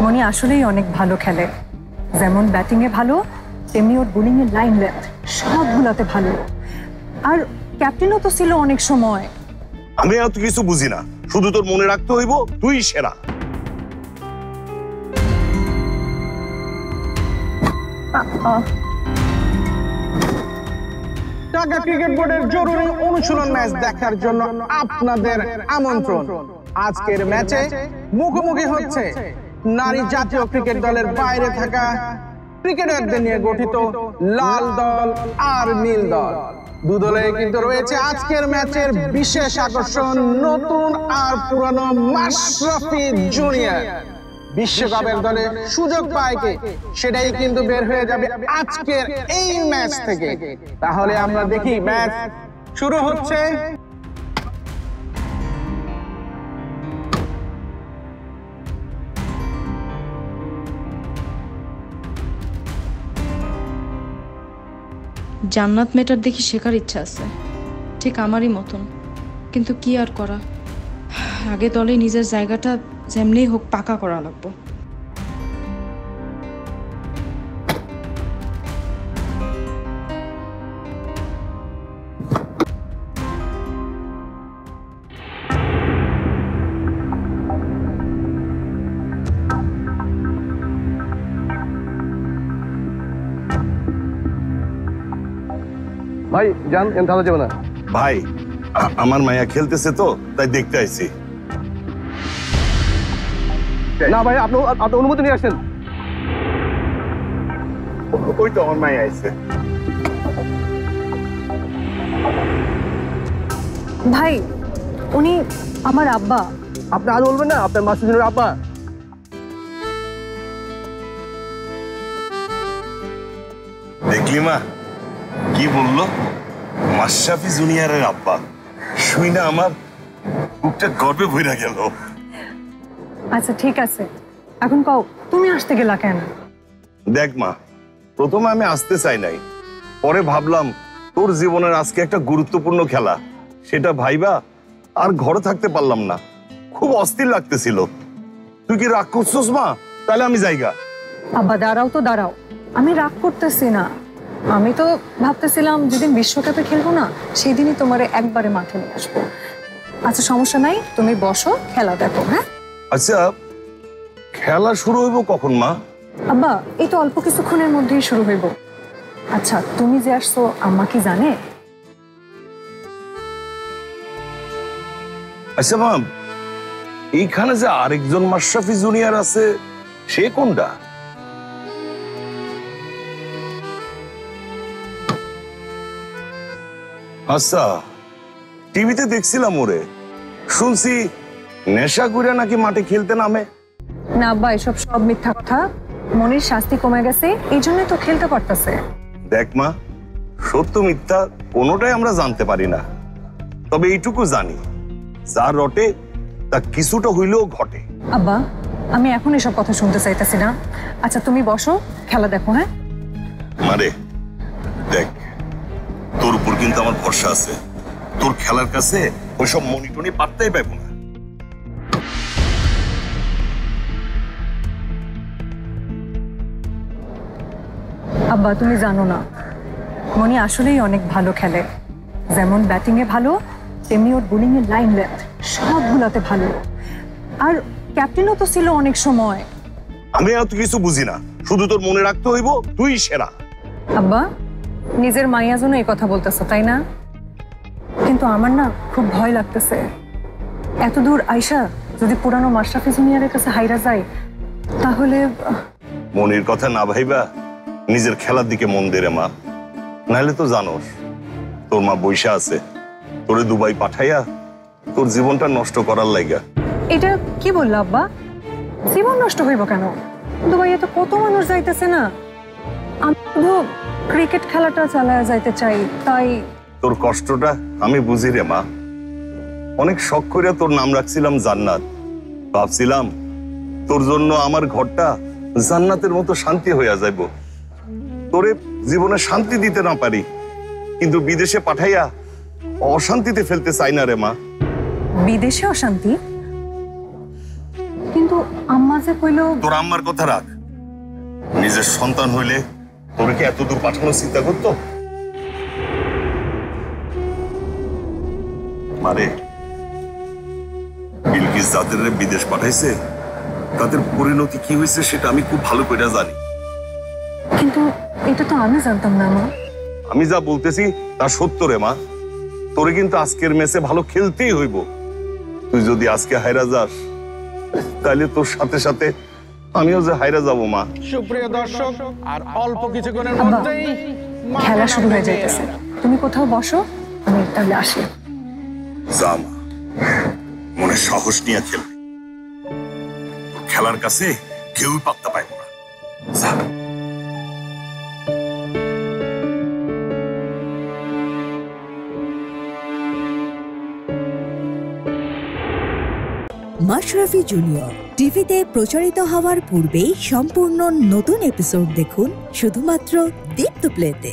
মনি আসলেই অনেক ভালো খেলে, যেমন ব্যাটিং এ ভালো তেমনি ওর বোলিং এর লাইন লেন্থ সবগুলাতে ভালো। আর ক্যাপ্টেনও তো ছিল অনেক সময়। আমি এত কিছু বুঝি না, শুধু তোর মনে রাখতে হইব তুই সেরা। ঢাকা ক্রিকেট বোর্ডের জরুরি অনুশীলন ম্যাচ দেখার জন্য আপনাদের আমন্ত্রণ। আজকের ম্যাচে মুখোমুখি হচ্ছে নারী জাতীয় ক্রিকেট দলের বাইরে থাকা ক্রিকেটারদের নিয়ে গঠিত লাল দল আর নীল দল। দুদলে কিন্তু রয়েছে আজকের ম্যাচের বিশেষ আকর্ষণ নতুন আর পুরানো মাশরাফি জুনিয়র। বিশ্বকাপের দলে সুযোগ পায় কে সেটাই কিন্তু বের হয়ে যাবে আজকের এই ম্যাচ থেকে। তাহলে আমরা দেখি ম্যাচ শুরু হচ্ছে। জান্নাত মেটার দেখি শেখার ইচ্ছা আছে, ঠিক আমারই মতন, কিন্তু কি আর করা, আগে দলে নিজের জায়গাটা যেমনি হোক পাকা করা লাগবো। ভাই যান, খেলা যাবে না ভাই। আমার মায়া খেলতেছে তো তাই দেখতে আইছি। না ভাই, আপনি অনুমতি নিয়ে আসেন। ওই তো আমার মায়া আইছে। ভাই উনি আমার আব্বা। আপনি আর বলবেন না আপনার মাসুদের আব্বা? দেখলি মা কি বললো, মাশরাফি জুনিয়রের আব্বা। শুই না আমার বুকটা গর্বে ভইরা গেল। আচ্ছা ঠিক আছে, এখন কও তুমি আসতে গেলা কেন? দেখ মা, প্রথমে আমি আসতে চাই নাই, পরে ভাবলাম তোর জীবনের আজকে একটা গুরুত্বপূর্ণ খেলা, সেটা ভাইবা আর ঘরে থাকতে পারলাম না, খুব অস্থির লাগতেছিল। তুই কি রাগ করছিস মা? তাহলে আমি যাইগা। আব্বা দাঁড়াও তো দাঁড়াও, আমি রাগ করতেছি না। আমি তো ভাবতেছিলাম যেদিন বিশ্বকাপে খেলবো না সেই দিনই তোমারে একবারে মাঠে নিয়ে আসবো। আচ্ছা সমস্যা নাই, তুমি বসো, খেলা দেখো। হ্যাঁ আচ্ছা, খেলা শুরু হইব কখন মা? আব্বা এই তো অল্প কিছুক্ষণের মধ্যেই শুরু হইব। আচ্ছা তুমি যে আসছো আম্মা কি জানে? আচ্ছা মা, এইখানে যে আরেকজন মাশরাফি জুনিয়র আছে সে কোনটা? আচ্ছা, টিভিতে দেখছিলাম ওরে, শুনছি নেশা করে নাকি মাঠে খেলতে নামে। না আব্বা, এসব সব মিথ্যা কথা। মনির শাস্তি কমে গেছে এই জন্যই তো খেলতে পারতেছে। দেখ মা, সত্য মিথ্যা কোনোটাই আমরা জানতে পারি না, তবে এইটুকু জানি যা রটে তা কিছুটা হইলেও ঘটে। আব্বা আমি এখন এসব কথা শুনতে চাইতেছি না। আচ্ছা তুমি বসো, খেলা দেখো। হ্যাঁ মারে দেখ, তোর উপর কিন্তু আমার ভরসা আছে। তোর খেলার কাছে ওইসব মনিটনি পাত্তাই পাইব না। আব্বা তুমি জানো না, মনি আসলেই অনেক ভালো খেলে, যেমন ব্যাটিং এ ভালো তেমনি ওর বোলিং এর লাইন লেন্থ সবগুলাতে ভালো। আর ক্যাপ্টেনও তো ছিল অনেক সময়। আমি এত কিছু বুঝি না, শুধু তোর মনে রাখতে হইব তুই সেরা। আব্বা নিজের মাইয়া জন্য এই কথা বলতেছো তাই না? কিন্তু আমার না খুব ভয় লাগতেছে। এত দূর আইসা যদি পুরানো মাশরাফি জুনিয়রের কাছে হাইরা যায় তাহলে। মনির কথা না ভাইবা নিজের খেলার দিকে মন দে রে মা, নাহলে তো জানোস তোর মা বৈশা আছে তোরে দুবাই পাঠাইয়া তোর জীবনটা নষ্ট করার লাইগা। এটা কি বললো আব্বা? জীবন নষ্ট হইব কেন? দুবাইয়ে তো কত মানুষ যাইতেছে না। আমি শুধু ক্রিকেট খেলাটা চালায়া যাইতে চাই তাই। তোর কষ্টটা আমি বুঝি রে মা। অনেক শখ করে তোর নাম রাখছিলাম জান্নাত, ভাবছিলাম তোর জন্য আমার ঘরটা জান্নাতের মতো শান্তি হইয়া যাইব। তোরে জীবনে শান্তি দিতে না পারি, কিন্তু বিদেশে পাঠাইয়া অশান্তিতে ফেলতে চাই না রে মা। বিদেশে অশান্তি? কিন্তু আম্মা যে কইলো তোর আম্মার কথা রাখ, নিজের সন্তান হইলে তোরে কি এত দূর পাঠানোর চিন্তা করতো? মারে, বিলকিস যাদের বিদেশ পাঠাইছে তাদের পরিণতি কি হয়েছে সেটা আমি খুব ভালো করে জানি। কিন্তু এটা তো আমি জানতাম না মা। আমি যা বলতেছি তা সত্য রে মা। তোরে কিন্তু আজকের ম্যাচে ভালো খেলতেই হইব। তুই যদি আজকে হাইরা যাস তাহলে তোর সাথে সাথে আমিও যে হাইরা যাব মা। সুপ্রিয় দর্শক, আর অল্প কিছুক্ষণের আব্বা, মধ্যেই খেলা শুরু হয়ে যাইতেছে, তুমি কোথাও বসো, আমি তাহলে আসি। যা মা, মনে সাহস নিয়ে খেল। খেলার কাছে কেউই পাত্তা পাইব না। যা। মাশরাফি জুনিয়র টিভিতে প্রচারিত হওয়ার পূর্বেই সম্পূর্ণ নতুন এপিসোড দেখুন শুধুমাত্র দীপ্ত প্লেতে।